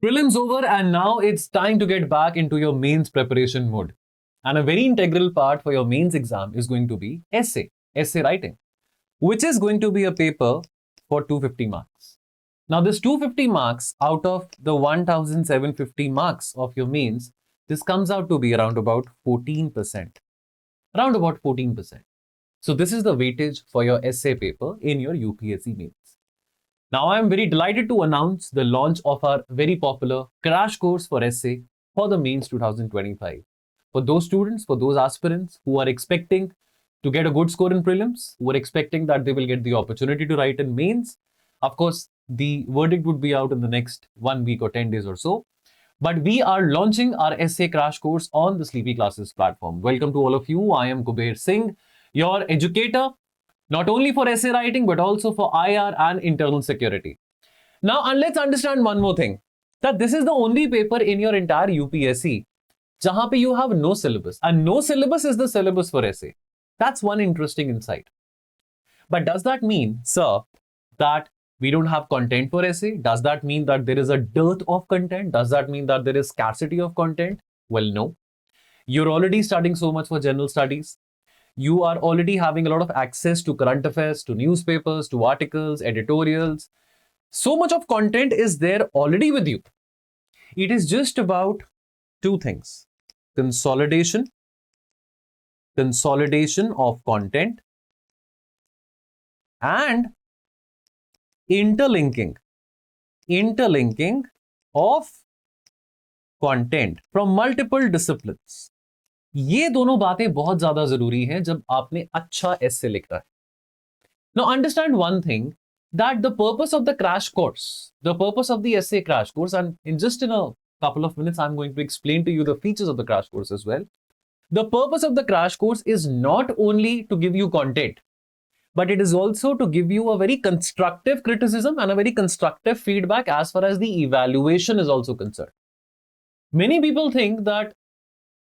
Prelims over, and now it's time to get back into your mains preparation mode. And a very integral part for your mains exam is going to be essay writing, which is going to be a paper for 250 marks. Now, this 250 marks out of the 1750 marks of your mains, this comes out to be around about 14%. Around about 14%. So, this is the weightage for your essay paper in your UPSC mains. Now, I am very delighted to announce the launch of our very popular crash course for essay for the mains 2025. For those students, for those aspirants who are expecting to get a good score in prelims, who are expecting that they will get the opportunity to write in mains, of course, the verdict would be out in the next 1 week or 10 days or so. But we are launching our essay crash course on the Sleepy Classes platform. Welcome to all of you. I am Kuber Singh, your educator, not only for essay writing, but also for IR and internal security. Now, and let's understand one more thing, that this is the only paper in your entire UPSC jahan pe you have no syllabus, and no syllabus is the syllabus for essay. That's one interesting insight. But does that mean, sir, that we don't have content for essay? Does that mean that there is a dearth of content? Does that mean that there is scarcity of content? Well, no. You're already studying so much for general studies. You are already having a lot of access to current affairs, to newspapers, to articles, editorials. So much of content is there already with you. It is just about two things: consolidation of content, and interlinking of content from multiple disciplines. ये दोनों बातें बहुत ज्यादा जरूरी हैं जब आपने अच्छा एसे लिखना है. Now understand one thing, that the purpose of the crash course, the purpose of the essay crash course, and in a couple of minutes I'm going to explain to you the features of the crash course as well. The purpose of the crash course is not only to give you content, but it is also to give you a very constructive criticism and a very constructive feedback as far as the evaluation is also concerned. Many people think that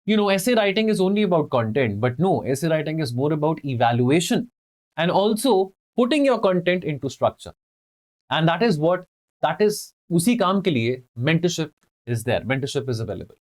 essay writing is only about content, but no, essay writing is more about evaluation and also putting your content into structure. And that is usi kaam ke liye mentorship is there. Mentorship is available.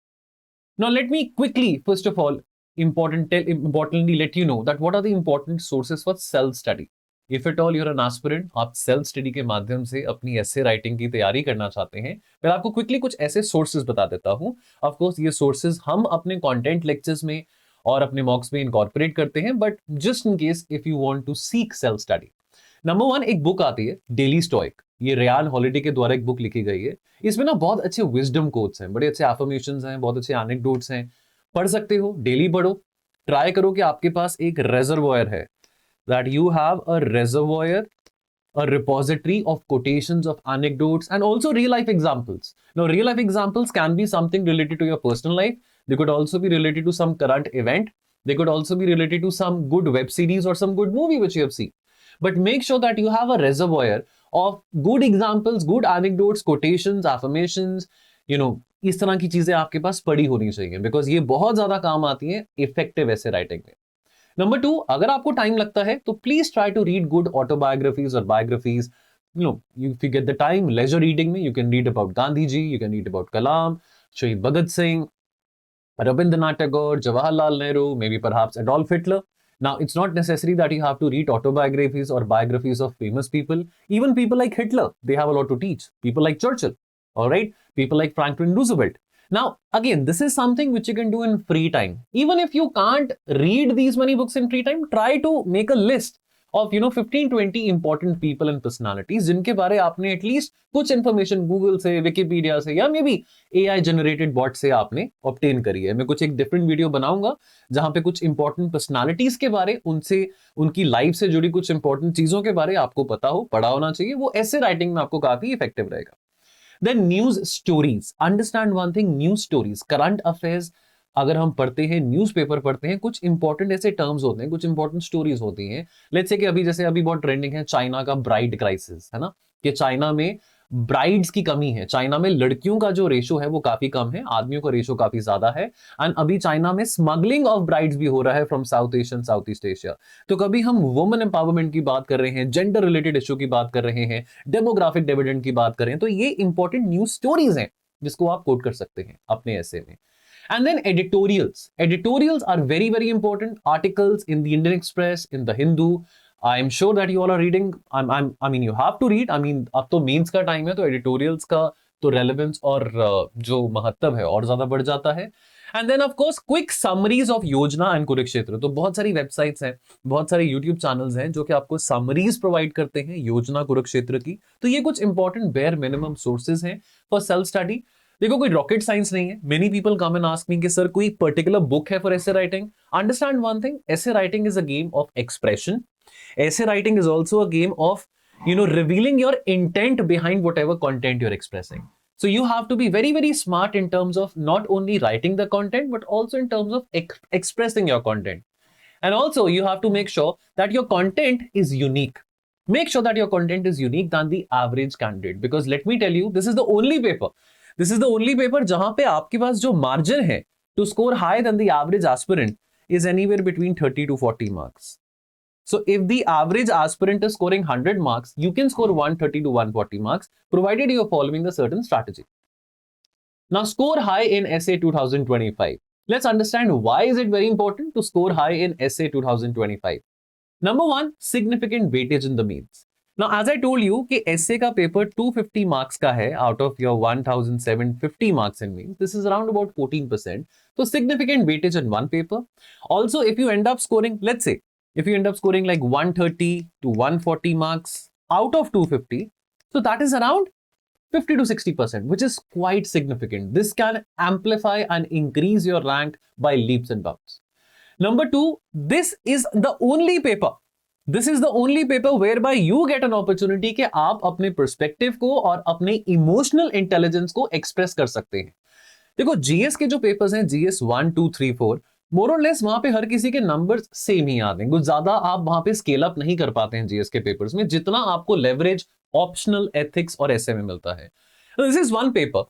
Now, let me quickly, first of all, importantly let you know that what are the important sources for self study. If at all you're an aspirant, आप self study के माध्यम से अपनी ऐसे writing की तैयारी करना चाहते हैं, मैं आपको क्विकली कुछ ऐसे सोर्सेज बता देता हूं. ऑफ कोर्स ये सोर्सेज हम अपने कंटेंट लेक्चर्स में और अपने मॉक्स में इनकॉर्पोरेट करते हैं, but just in case if you want to seek self study. Number 1, एक बुक आती है डेली स्टोइक. ये रेयान हॉलिडे के द्वारा एक बुक लिखी गई है. इसमें ना बहुत अच्छे विजडम कोट्स हैं, बड़े अच्छे एफर्मेशंस हैं, बहुत अच्छे एनेक्डोट्स हैं. पढ़ सकते हो, डेली पढ़ो. ट्राई करो कि आपके पास एक रेजर्वॉयर है, that you have a reservoir, a repository of quotations, of anecdotes, and also real life examples. Now, real life examples can be something related to your personal life. They could also be related to some current event. They could also be related to some good web series or some good movie which you have seen. But make sure that you have a reservoir of good examples, good anecdotes, quotations, affirmations, इस तरह की चीजें आपके पास पड़ी होनी चाहिए, because ये बहुत ज्यादा काम आती है इफेक्टिव ऐसे राइटिंग में. नंबर 2, अगर आपको टाइम लगता है तो please try to read good autobiographies और biographies. If you get the time, leisure reading में you can read about Gandhi ji, you can read about Kalam, Shaheed Bhagat Singh, Rabindranath Tagore, Jawaharlal Nehru, maybe perhaps Adolf Hitler. Now, it's not necessary that you have to read autobiographies or biographies of famous people. Even people like Hitler, they have a lot to teach. People like Churchill, all right? People like Franklin Roosevelt. Now, again, this is something which you can do in free time. Even if you can't read these many books in free time, try to make a list of 15-20 important people and personalities जिनके बारे आपने at least कुछ information Google से, Wikipedia से, या maybe AI generated bot से आपने obtain करी है. मैं कुछ एक डिफरेंट वीडियो बनाऊंगा जहां पे कुछ इंपॉर्टेंट पर्सनालिटीज के बारे, उनसे, उनकी लाइफ से जुड़ी कुछ इंपॉर्टेंट चीजों के बारे आपको पता हो, पढ़ा होना चाहिए. वो ऐसे राइटिंग में आपको काफी इफेक्टिव रहेगा. Then news stories. Understand one thing, news stories, current affairs. अगर हम पढ़ते हैं, न्यूज़पेपर पढ़ते हैं, कुछ इंपॉर्टेंट ऐसे टर्म्स होते हैं, कुछ इंपॉर्टेंट स्टोरीज होती हैं. लेट्स से कि अभी बहुत ट्रेंडिंग है चाइना का ब्राइड क्राइसिस, है ना, कि चाइना में ब्राइड्स की कमी है. चाइना में लड़कियों का जो रेशो है वो काफी कम है, आदमियों का रेशो काफी ज्यादा है. एंड अभी चाइना में स्मगलिंग ऑफ ब्राइड्स भी हो रहा है from south Asian, south east Asia. तो कभी हम वुमेन एम्पावरमेंट की बात कर रहे हैं, जेंडर रिलेटेड इश्यू की बात कर रहे हैं, डेमोग्राफिक डिविडेंड की बात कर रहे हैं, तो ये इंपॉर्टेंट न्यूज स्टोरीज हैं जिसको आप कोट कर सकते हैं अपने ऐसे में. And then editorials. Editorials are very, very important. Articles in the Indian Express, in the Hindu. I'm sure that you all are reading. I mean, you have to read. I mean, अब तो mains का time है तो editorials का तो relevance और जो महत्व है और ज्यादा बढ़ जाता है. And then of course quick summaries of Yojana and Kurukshetra. तो बहुत सारी वेबसाइट्स हैं, बहुत सारे यूट्यूब चैनल्स हैं जो कि आपको समरीज प्रोवाइड करते हैं योजना कुरुक्षेत्र की. तो ये कुछ इंपॉर्टेंट बेयर मिनिमम सोर्सेज हैं फॉर सेल्फ स्टडी. देखो कोई रॉकेट साइंस नहीं है. Many people come and ask me कि सर कोई पर्टिकुलर बुक है फॉर ऐसे राइटिंग. अंडरस्टैंड वन थिंग, ऐसे writing is a game of expression. ऐसे writing is also a game of, revealing your intent behind whatever content you're expressing. So you have to be very, very smart in terms of not only writing the content, but also in terms of expressing your content. And also you have to make sure that your content is unique. Make sure that your content is unique than the average candidate. Because let me tell you, this is the only paper. This is the only paper जहां पे आपके पास जो margin है to score higher than the average aspirant is anywhere between 30 to 40 marks. So if the average aspirant is scoring 100 marks, you can score 130 to 140 marks, provided you're following a certain strategy. Now score high in essay 2025. Let's understand why is it very important to score high in essay 2025. Number one, significant weightage in the means. Now as I told you कि essay का paper 250 marks का है out of your 1750 marks in means. This is around about 14%. So significant weightage in one paper. Also, if you end up scoring, let's say, if you end up scoring like 130 to 140 marks out of 250, so that is around 50 to 60%, which is quite significant. This can amplify and increase your rank by leaps and bounds. Number two, this is the only paper whereby you get an opportunity कि आप अपने perspective को और अपने emotional intelligence को express कर सकते हैं. देखो GS के जो papers हैं, GS 1, 2, 3, 4, मोर और लेस वहां पे हर किसी के नंबर्स सेम ही आते हैं. कुछ ज्यादा आप वहां पे स्केल अप नहीं कर पाते हैं जीएस के पेपर्स में जितना आपको लेवरेज ऑप्शनल एथिक्स और एसए में मिलता है. This is one paper,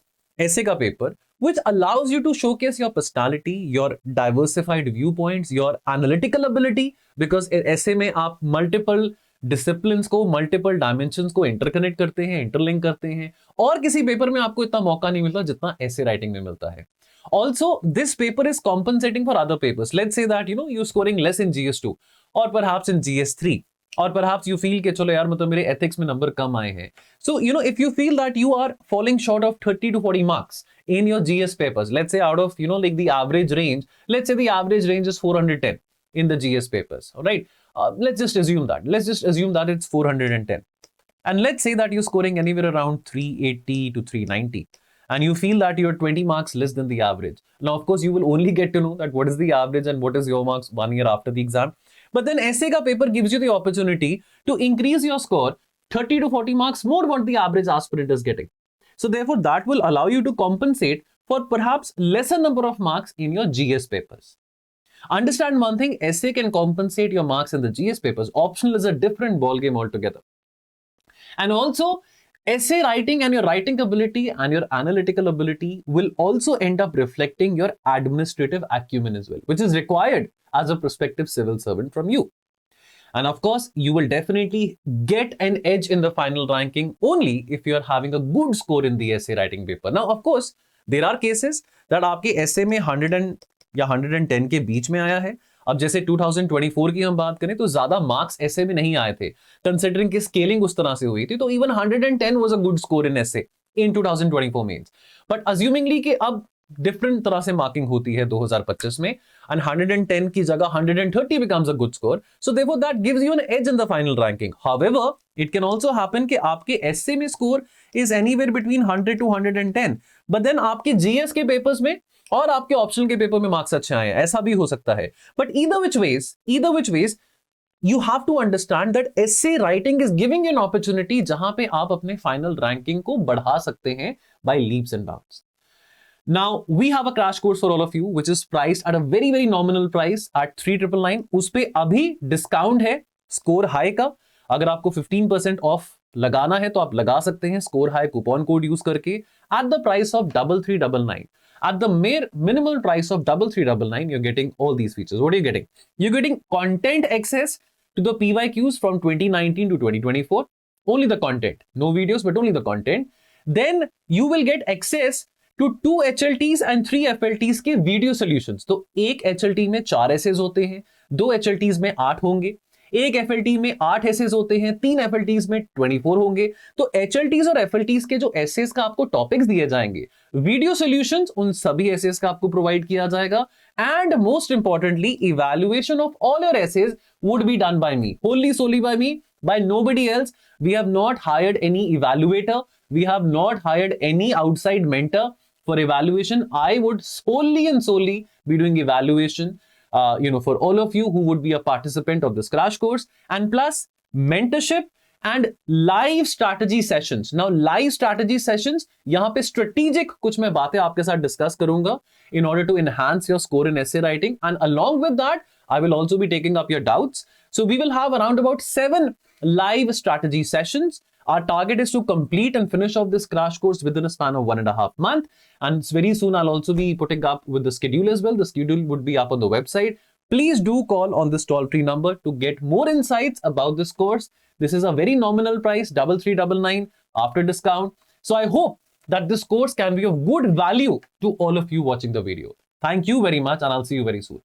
essay का पेपर, which allows you to showcase your personality, your diversified viewpoints, your analytical ability, because ऐसे में आप multiple disciplines को, multiple dimensions को interconnect करते हैं, interlink करते हैं, और किसी पेपर में आपको इतना मौका नहीं मिलता जितना ऐसे राइटिंग में मिलता है. Also, this paper is compensating for other papers. Let's say that you're scoring less in GS2 or perhaps in GS3, or perhaps you feel कि चलो यार मतलब मेरे ethics में नंबर कम आए हैं. So if you feel that you are falling short of 30 to 40 marks in your GS papers, let's say out of like the average range, let's say the average range is 410 in the GS papers. All right, let's just assume that it's 410, and let's say that you're scoring anywhere around 380 to 390. And you feel that you're 20 marks less than the average. Now, of course, you will only get to know that what is the average and what is your marks 1 year after the exam. But then essay ka paper gives you the opportunity to increase your score 30 to 40 marks more what the average aspirant is getting. So therefore, that will allow you to compensate for perhaps lesser number of marks in your GS papers. Understand one thing, essay can compensate your marks in the GS papers. Optional is a different ballgame altogether. And also, essay writing and your writing ability and your analytical ability will also end up reflecting your administrative acumen as well, which is required as a prospective civil servant from you. And of course, you will definitely get an edge in the final ranking only if you are having a good score in the essay writing paper. Now, of course, there are cases that आपके essay में 100 या 110 के बीच में आया है. अब जैसे 2024 की हम बात करें तो ज्यादा मार्क्स ऐसे में नहीं आए थे, कंसिडरिंग कि स्केलिंग उस तरह से हुई थी. तो even 110 was a good score in ऐसे इन 2024 मेंस. बट अज्यूमिंगली कि अब डिफरेंट तरह से मार्किंग होती है 2025 में, एंड 110 की जगह 130 becomes a good score. So therefore that gives you an edge in the final ranking. However, it can also happen कि आपके essay में score is anywhere between 100 to 110, but then आपके GS के पेपर्स में और आपके ऑप्शनल के paper में मार्क्स अच्छे आए, ऐसा भी हो सकता है. But either which ways you have to understand that essay writing is giving you an opportunity जहां पे आप अपने फाइनल रैंकिंग को बढ़ा सकते हैं by leaps and bounds. Now we have a crash course for all of you which is priced at a very very nominal price at 3999. उस पे अभी डिस्काउंट है स्कोर हाई का. अगर आपको 15% ऑफ लगाना है तो आप लगा सकते हैं score high coupon code use करके at the price of 3399. At the mere minimal price of 3399, you're getting all these features. What are you getting? You're getting content access to the PYQs from 2019 to 2024. Only the content. No videos, but only the content. Then you will get access to 2 HLTs and 3 FLTs के video solutions. तो एक HLT में 4 essays होते हैं, 2 HLTs में 8 होंगे, एक FLT में 8 एसेज होते हैं, 3 FLTs में 24 होंगे। तो HLTs और FLTs के जो एसेज का आपको टॉपिक्स दिए जाएंगे, वीडियो सॉल्यूशंस उन सभी एसेज का आपको प्रोवाइड किया जाएगा। And most importantly, evaluation of all your essays would be done by me, only solely by me, by nobody else. We have not hired any evaluator. We have not hired any outside mentor for evaluation. I would solely and solely be doing evaluation, for all of you who would be a participant of this crash course, and plus mentorship and live strategy sessions. Now, live strategy sessions, यहाँ पे strategic कुछ मैं बातें आपके साथ discuss करूंगा in order to enhance your score in essay writing. And along with that, I will also be taking up your doubts. So we will have around about 7 live strategy sessions. Our target is to complete and finish off this crash course within a span of 1.5 months. And very soon I'll also be putting up with the schedule as well. The schedule would be up on the website. Please do call on this toll-free number to get more insights about this course. This is a very nominal price, 3399 after discount. So I hope that this course can be of good value to all of you watching the video. Thank you very much, and I'll see you very soon.